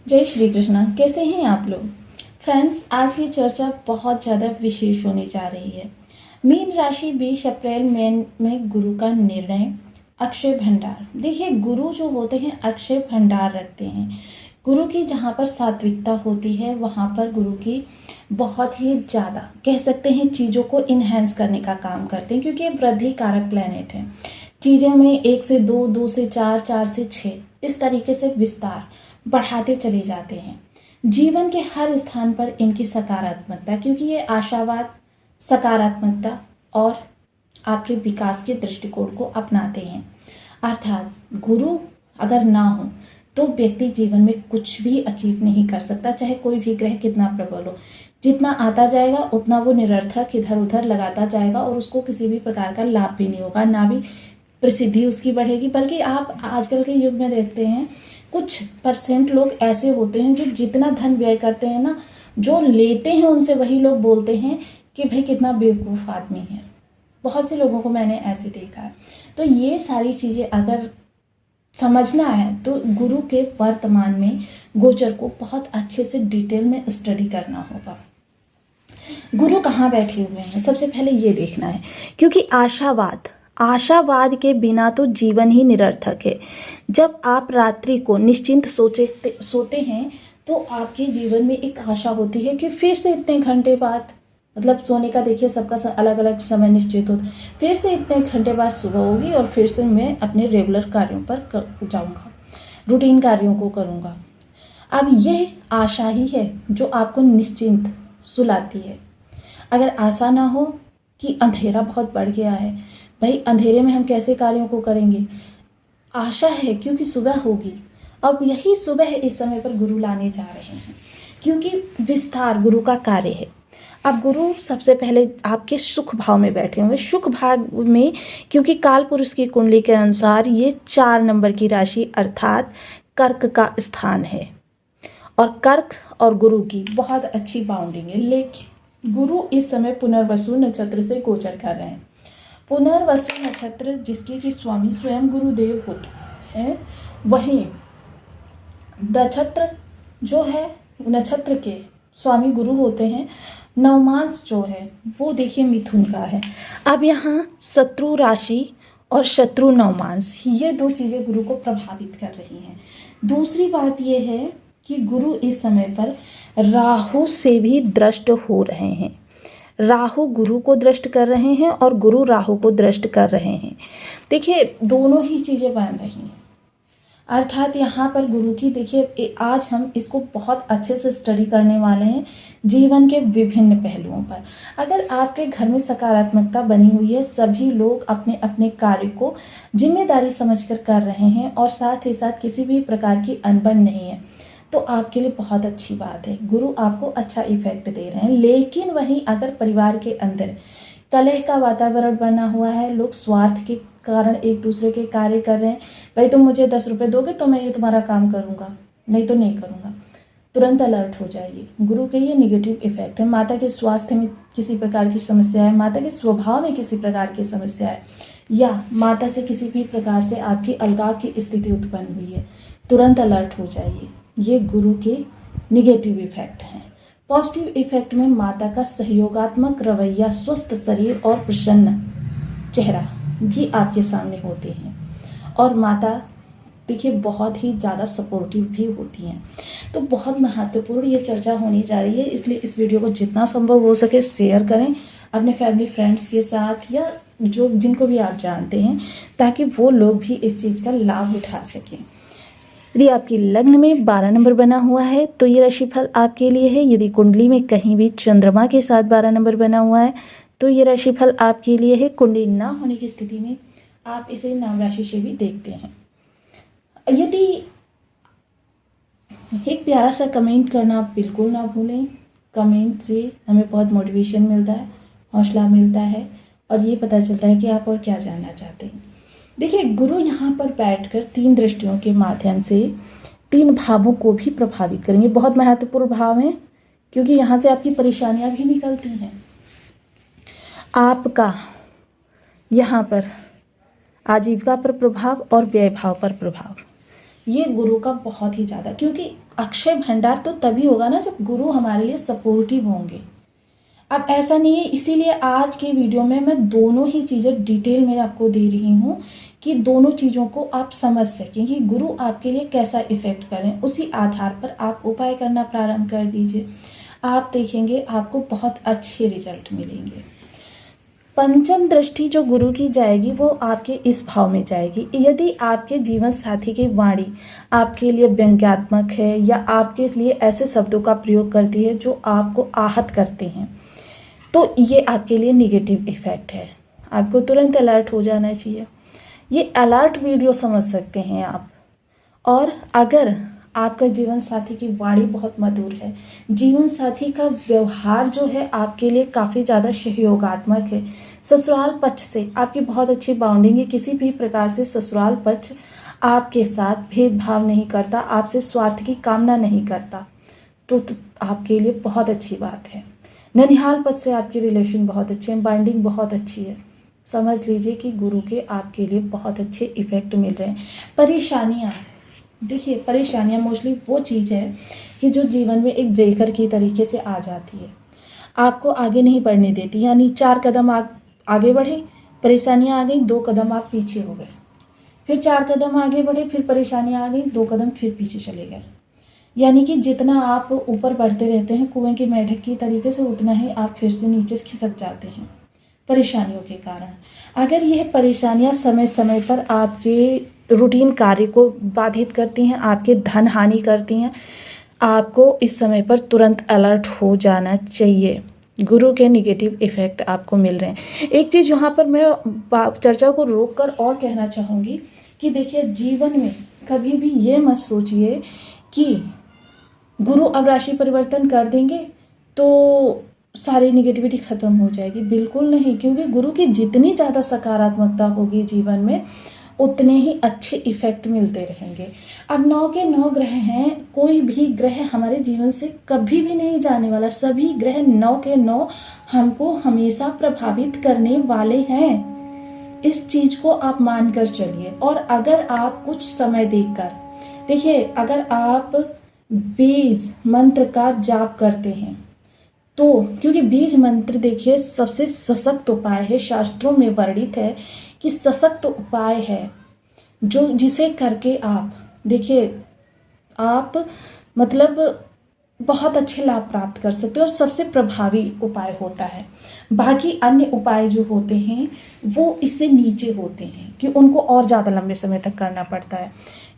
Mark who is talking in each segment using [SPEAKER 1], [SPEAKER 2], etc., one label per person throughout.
[SPEAKER 1] जय श्री कृष्णा। कैसे हैं आप लोग फ्रेंड्स? आज की चर्चा बहुत ज़्यादा विशेष होने जा रही है। मीन राशि 20 अप्रैल में गुरु का निर्णय, अक्षय भंडार। देखिए, गुरु जो होते हैं अक्षय भंडार रखते हैं। गुरु की जहाँ पर सात्विकता होती है वहाँ पर गुरु की बहुत ही ज़्यादा कह सकते हैं चीज़ों को इन्हेंस करने का काम करते हैं, क्योंकि ये वृद्धि कारक प्लैनेट है। चीज़ों में 1 से 2, 2 से 4, 4 से 6 इस तरीके से विस्तार बढ़ाते चले जाते हैं। जीवन के हर स्थान पर इनकी सकारात्मकता, क्योंकि ये आशावाद, सकारात्मकता और आपके विकास के दृष्टिकोण को अपनाते हैं। अर्थात गुरु अगर ना हो तो व्यक्ति जीवन में कुछ भी अचीव नहीं कर सकता, चाहे कोई भी ग्रह कितना प्रबल हो। जितना आता जाएगा उतना वो निरर्थक इधर उधर लगाता जाएगा और उसको किसी भी प्रकार का लाभ भी नहीं होगा, ना भी प्रसिद्धि उसकी बढ़ेगी। बल्कि आप आजकल के युग में देखते हैं कुछ परसेंट लोग ऐसे होते हैं जो जितना धन व्यय करते हैं ना, जो लेते हैं उनसे वही लोग बोलते हैं कि भाई कितना बेवकूफ़ आदमी है। बहुत से लोगों को मैंने ऐसे देखा है। तो ये सारी चीज़ें अगर समझना है तो गुरु के वर्तमान में गोचर को बहुत अच्छे से डिटेल में स्टडी करना होगा। गुरु कहाँ बैठे हुए हैं सबसे पहले ये देखना है, क्योंकि आशावाद के बिना तो जीवन ही निरर्थक है। जब आप रात्रि को निश्चिंत सोते हैं तो आपके जीवन में एक आशा होती है कि फिर से इतने घंटे बाद, मतलब सोने का देखिए सबका अलग अलग समय निश्चित होता है, फिर से इतने घंटे बाद सुबह होगी और फिर से मैं अपने रेगुलर कार्यों पर जाऊंगा, रूटीन कार्यों को करूंगा। अब यह आशा ही है जो आपको निश्चिंत सुलाती है। अगर आशा ना हो कि अंधेरा बहुत बढ़ गया है, भाई अंधेरे में हम कैसे कार्यों को करेंगे। आशा है क्योंकि सुबह होगी। अब यही सुबह इस समय पर गुरु लाने जा रहे हैं, क्योंकि विस्तार गुरु का कार्य है। अब गुरु सबसे पहले आपके सुख भाव में बैठे हुए, सुख भाव में, क्योंकि काल पुरुष की कुंडली के अनुसार ये 4 नंबर की राशि अर्थात कर्क का स्थान है और कर्क और गुरु की बहुत अच्छी बाउंडिंग है। लेकिन गुरु इस समय पुनर्वसु नक्षत्र से गोचर कर रहे हैं। पुनर्वसु नक्षत्र जिसके कि स्वामी स्वयं गुरुदेव होते हैं, वहीं नक्षत्र जो है नक्षत्र के स्वामी गुरु होते हैं। नवमांस जो है वो देखिए मिथुन का है। अब यहाँ शत्रु राशि और शत्रु नवमांस, ये 2 चीज़ें गुरु को प्रभावित कर रही हैं। दूसरी बात ये है कि गुरु इस समय पर राहु से भी दृष्ट हो रहे हैं। राहु गुरु को दृष्ट कर रहे हैं और गुरु राहु को दृष्ट कर रहे हैं। देखिए दोनों ही चीज़ें बन रही हैं। अर्थात यहाँ पर गुरु की देखिए आज हम इसको बहुत अच्छे से स्टडी करने वाले हैं जीवन के विभिन्न पहलुओं पर। अगर आपके घर में सकारात्मकता बनी हुई है, सभी लोग अपने अपने कार्य को जिम्मेदारी समझकर कर रहे हैं और साथ ही साथ किसी भी प्रकार की अनबन नहीं है, तो आपके लिए बहुत अच्छी बात है। गुरु आपको अच्छा इफेक्ट दे रहे हैं। लेकिन वहीं अगर परिवार के अंदर कलह का वातावरण बना हुआ है, लोग स्वार्थ के कारण एक दूसरे के कार्य कर रहे हैं, भाई तुम मुझे 10 रुपये दोगे तो मैं ये तुम्हारा काम करूँगा, नहीं तो नहीं करूँगा, तुरंत अलर्ट हो जाइए। गुरु के ये निगेटिव इफेक्ट है। माता के स्वास्थ्य में किसी प्रकार की समस्या है, माता के स्वभाव में किसी प्रकार की समस्या है, या माता से किसी भी प्रकार से आपकी अलगाव की स्थिति उत्पन्न हुई है, तुरंत अलर्ट हो जाइए। ये गुरु के निगेटिव इफेक्ट हैं। पॉजिटिव इफेक्ट में माता का सहयोगात्मक रवैया, स्वस्थ शरीर और प्रसन्न चेहरा भी आपके सामने होते हैं। और माता देखिए बहुत ही ज़्यादा सपोर्टिव भी होती हैं। तो बहुत महत्वपूर्ण ये चर्चा होने जा रही है, इसलिए इस वीडियो को जितना संभव हो सके शेयर करें अपने फैमिली फ्रेंड्स के साथ, या जो जिनको भी आप जानते हैं, ताकि वो लोग भी इस चीज़ का लाभ उठा सकें। यदि आपकी लग्न में 12 नंबर बना हुआ है तो ये राशिफल आपके लिए है। यदि कुंडली में कहीं भी चंद्रमा के साथ 12 नंबर बना हुआ है तो ये राशिफल आपके लिए है। कुंडली ना होने की स्थिति में आप इसे नाम राशि से भी देखते हैं। यदि एक प्यारा सा कमेंट करना आप बिल्कुल ना भूलें। कमेंट से हमें बहुत मोटिवेशन मिलता है, हौसला मिलता है और ये पता चलता है कि आप और क्या जानना चाहते हैं। देखिए गुरु यहाँ पर बैठकर 3 दृष्टियों के माध्यम से 3 भावों को भी प्रभावित करेंगे। बहुत महत्वपूर्ण भाव हैं, क्योंकि यहाँ से आपकी परेशानियाँ भी निकलती हैं। आपका यहाँ पर आजीविका पर प्रभाव और व्यय भाव पर प्रभाव, ये गुरु का बहुत ही ज़्यादा, क्योंकि अक्षय भंडार तो तभी होगा ना जब गुरु हमारे लिए सपोर्टिव होंगे। अब ऐसा नहीं है, इसीलिए आज के वीडियो में मैं दोनों ही चीज़ें डिटेल में आपको दे रही हूँ कि दोनों चीज़ों को आप समझ सकें कि गुरु आपके लिए कैसा इफ़ेक्ट करें। उसी आधार पर आप उपाय करना प्रारंभ कर दीजिए, आप देखेंगे आपको बहुत अच्छे रिजल्ट मिलेंगे। पंचम दृष्टि जो गुरु की जाएगी वो आपके इस भाव में जाएगी। यदि आपके जीवन साथी की वाणी आपके लिए व्यंग्यात्मक है या आपके लिए ऐसे शब्दों का प्रयोग करती है जो आपको आहत करते हैं, तो ये आपके लिए निगेटिव इफ़ेक्ट है। आपको तुरंत अलर्ट हो जाना चाहिए। ये अलर्ट वीडियो समझ सकते हैं आप। और अगर आपका जीवन साथी की वाणी बहुत मधुर है, जीवन साथी का व्यवहार जो है आपके लिए काफ़ी ज़्यादा सहयोगात्मक है, ससुराल पक्ष से आपकी बहुत अच्छी बाउंडिंग है, किसी भी प्रकार से ससुराल पक्ष आपके साथ भेदभाव नहीं करता, आपसे स्वार्थ की कामना नहीं करता, तो आपके लिए बहुत अच्छी बात है। ननिहाल पक्ष से आपकी रिलेशन बहुत अच्छे हैं, बाइंडिंग बहुत अच्छी है। समझ लीजिए कि गुरु के आपके लिए बहुत अच्छे इफ़ेक्ट मिल रहे हैं। परेशानियाँ, देखिए परेशानियाँ मोस्टली वो चीज़ है कि जो जीवन में एक ब्रेकर की तरीके से आ जाती है, आपको आगे नहीं बढ़ने देती। यानी 4 कदम आप आगे बढ़े, परेशानियाँ आ गई, 2 कदम आप पीछे हो गए, फिर 4 कदम आगे बढ़े, फिर परेशानियाँ आ गई, 2 कदम फिर पीछे चले गए। यानी कि जितना आप ऊपर बढ़ते रहते हैं कुएं के मेढक की तरीके से, उतना ही आप फिर से नीचे खिसक जाते हैं परेशानियों के कारण। अगर यह परेशानियां समय समय पर आपके रूटीन कार्य को बाधित करती हैं, आपके धन हानि करती हैं, आपको इस समय पर तुरंत अलर्ट हो जाना चाहिए। गुरु के निगेटिव इफ़ेक्ट आपको मिल रहे हैं। एक चीज़ यहाँ पर मैं चर्चा को रोककर और कहना चाहूँगी कि देखिए, जीवन में कभी भी ये मत सोचिए कि गुरु अब राशि परिवर्तन कर देंगे तो सारी निगेटिविटी ख़त्म हो जाएगी। बिल्कुल नहीं, क्योंकि गुरु की जितनी ज़्यादा सकारात्मकता होगी जीवन में, उतने ही अच्छे इफ़ेक्ट मिलते रहेंगे। अब 9 के 9 ग्रह हैं, कोई भी ग्रह हमारे जीवन से कभी भी नहीं जाने वाला। सभी ग्रह 9 के 9 हमको हमेशा प्रभावित करने वाले हैं। इस चीज़ को आप मान कर चलिए। और अगर आप कुछ समय देखकर देखिए, अगर आप बीज मंत्र का जाप करते हैं तो, क्योंकि बीज मंत्र देखिए सबसे सशक्त उपाय है, शास्त्रों में वर्णित है कि सशक्त उपाय है जो जिसे करके आप देखिए आप मतलब बहुत अच्छे लाभ प्राप्त कर सकते हो और सबसे प्रभावी उपाय होता है। बाकी अन्य उपाय जो होते हैं वो इससे नीचे होते हैं कि उनको और ज़्यादा लंबे समय तक करना पड़ता है।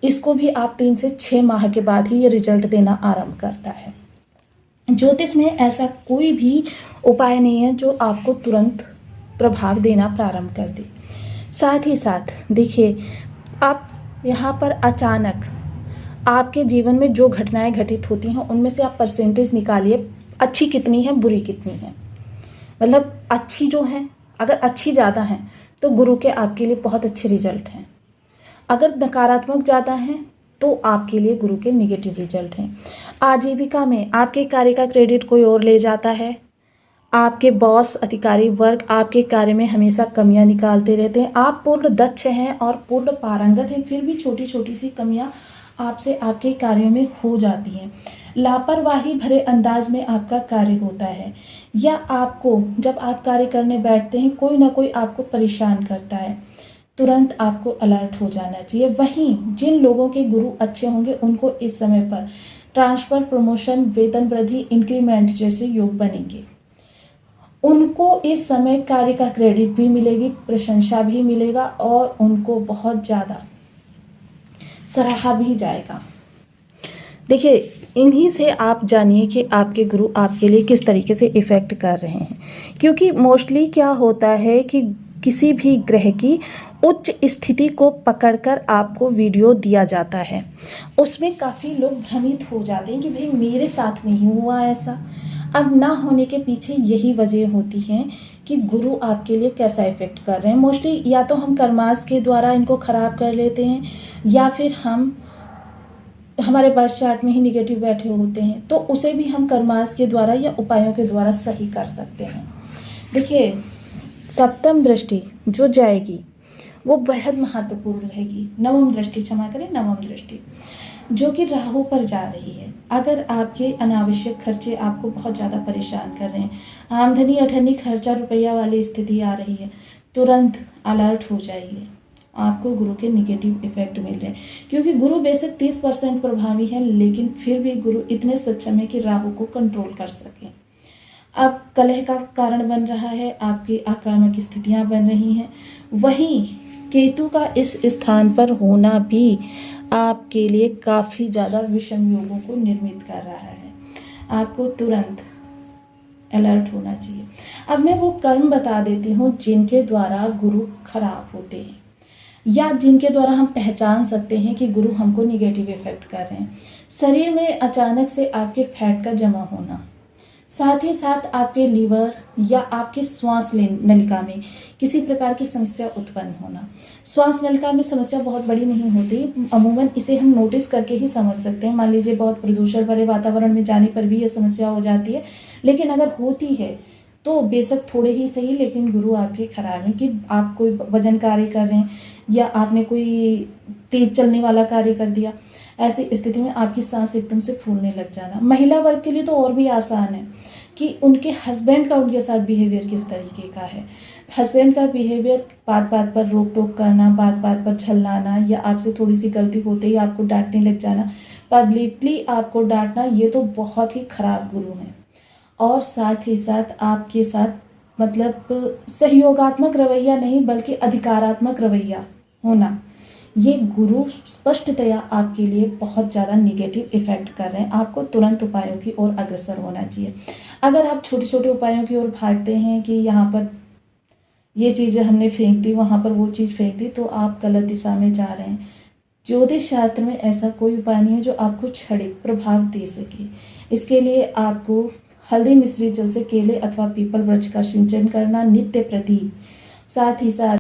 [SPEAKER 1] इसको भी आप 3 से 6 माह के बाद ही ये रिजल्ट देना आरंभ करता है। ज्योतिष में ऐसा कोई भी उपाय नहीं है जो आपको तुरंत प्रभाव देना प्रारंभ कर दे। साथ ही साथ देखिए, आप यहाँ पर अचानक आपके जीवन में जो घटनाएं घटित होती हैं उनमें से आप परसेंटेज निकालिए, अच्छी कितनी है, बुरी कितनी है। मतलब अच्छी जो है, अगर अच्छी ज़्यादा है तो गुरु के आपके लिए बहुत अच्छे रिजल्ट हैं। अगर नकारात्मक ज़्यादा है तो आपके लिए गुरु के निगेटिव रिजल्ट हैं। आजीविका में आपके कार्य का क्रेडिट कोई और ले जाता है। आपके बॉस, अधिकारी वर्ग आपके कार्य में हमेशा कमियां निकालते रहते हैं। आप पूर्ण दक्ष हैं और पूर्ण पारंगत हैं, फिर भी छोटी छोटी सी कमियां आपसे आपके कार्यों में हो जाती हैं। लापरवाही भरे अंदाज में आपका कार्य होता है, या आपको जब आप कार्य करने बैठते हैं कोई ना कोई आपको परेशान करता है, तुरंत आपको अलर्ट हो जाना चाहिए। वहीं जिन लोगों के गुरु अच्छे होंगे उनको इस समय पर ट्रांसफर, प्रमोशन, वेतन वृद्धि, इंक्रीमेंट जैसे योग बनेंगे। उनको इस समय कार्य का क्रेडिट भी मिलेगी, प्रशंसा भी मिलेगा और उनको बहुत ज़्यादा सराहा भी जाएगा। देखिए, इन्हीं से आप जानिए कि आपके गुरु आपके लिए किस तरीके से इफ़ेक्ट कर रहे हैं। क्योंकि मोस्टली क्या होता है कि किसी भी ग्रह की उच्च स्थिति को पकड़कर आपको वीडियो दिया जाता है, उसमें काफ़ी लोग भ्रमित हो जाते हैं कि भाई मेरे साथ नहीं हुआ ऐसा। अब ना होने के पीछे यही वजह होती है कि गुरु आपके लिए कैसा इफ़ेक्ट कर रहे हैं। मोस्टली या तो हम कर्मास के द्वारा इनको ख़राब कर लेते हैं, या फिर हम हमारे बर्थ चार्ट में ही निगेटिव बैठे होते हैं, तो उसे भी हम कर्मास के द्वारा या उपायों के द्वारा सही कर सकते हैं। देखिए, सप्तम दृष्टि जो जाएगी वो बेहद महत्वपूर्ण रहेगी। नवम दृष्टि, क्षमा करें, नवम दृष्टि जो कि राहु पर जा रही है। अगर आपके अनावश्यक खर्चे आपको बहुत ज़्यादा परेशान कर रहे हैं, आमदनी अठन्नी खर्चा रुपया वाली स्थिति आ रही है, तुरंत अलर्ट हो जाइए। आपको गुरु के निगेटिव इफेक्ट मिल रहे हैं, क्योंकि गुरु बेशक 30% प्रभावी है, लेकिन फिर भी गुरु इतने सक्षम है कि राहु को कंट्रोल कर सकें। अब कलह का कारण बन रहा है, आपकी आक्रामक स्थितियां बन रही हैं। वहीं केतु का इस स्थान पर होना भी आपके लिए काफ़ी ज़्यादा विषम योगों को निर्मित कर रहा है। आपको तुरंत अलर्ट होना चाहिए। अब मैं वो कर्म बता देती हूँ जिनके द्वारा गुरु खराब होते हैं, या जिनके द्वारा हम पहचान सकते हैं कि गुरु हमको निगेटिव इफेक्ट कर रहे हैं। शरीर में अचानक से आपके फैट का जमा होना, साथ ही साथ आपके लीवर या आपके श्वास नलिका में किसी प्रकार की समस्या उत्पन्न होना। श्वास नलिका में समस्या बहुत बड़ी नहीं होती, अमूमन इसे हम नोटिस करके ही समझ सकते हैं। मान लीजिए बहुत प्रदूषण भरे वातावरण में जाने पर भी यह समस्या हो जाती है, लेकिन अगर होती है तो बेशक थोड़े ही सही, लेकिन गुरु आपके खराब है कि आप कोई वजन कार्य कर रहे हैं या आपने कोई तेज चलने वाला कार्य कर दिया, ऐसी स्थिति में आपकी सांस एकदम से फूलने लग जाना। महिला वर्ग के लिए तो और भी आसान है कि उनके हस्बैंड का उनके साथ बिहेवियर किस तरीके का है। हस्बैंड का बिहेवियर बात बात पर रोक टोक करना, बात बात पर छल्लाना, या आपसे थोड़ी सी गलती होते ही आपको डांटने लग जाना, पब्लिकली आपको डांटना, ये तो बहुत ही खराब गुरु हैं। और साथ ही साथ आपके साथ मतलब सहयोगात्मक रवैया नहीं बल्कि अधिकारात्मक रवैया होना, ये गुरु स्पष्टतया आपके लिए बहुत ज़्यादा निगेटिव इफेक्ट कर रहे हैं। आपको तुरंत उपायों की ओर अग्रसर होना चाहिए। अगर आप छोटे छोटे उपायों की ओर भागते हैं कि यहाँ पर ये चीज़ें हमने फेंक दी, वहाँ पर वो चीज़ फेंक दी, तो आप गलत दिशा में जा रहे हैं। ज्योतिष शास्त्र में ऐसा कोई उपाय नहीं है जो आपको क्षणिक प्रभाव दे सके। इसके लिए आपको हल्दी मिश्रित जल से केले अथवा पीपल वृक्ष का सिंचन करना नित्य प्रति, साथ ही साथ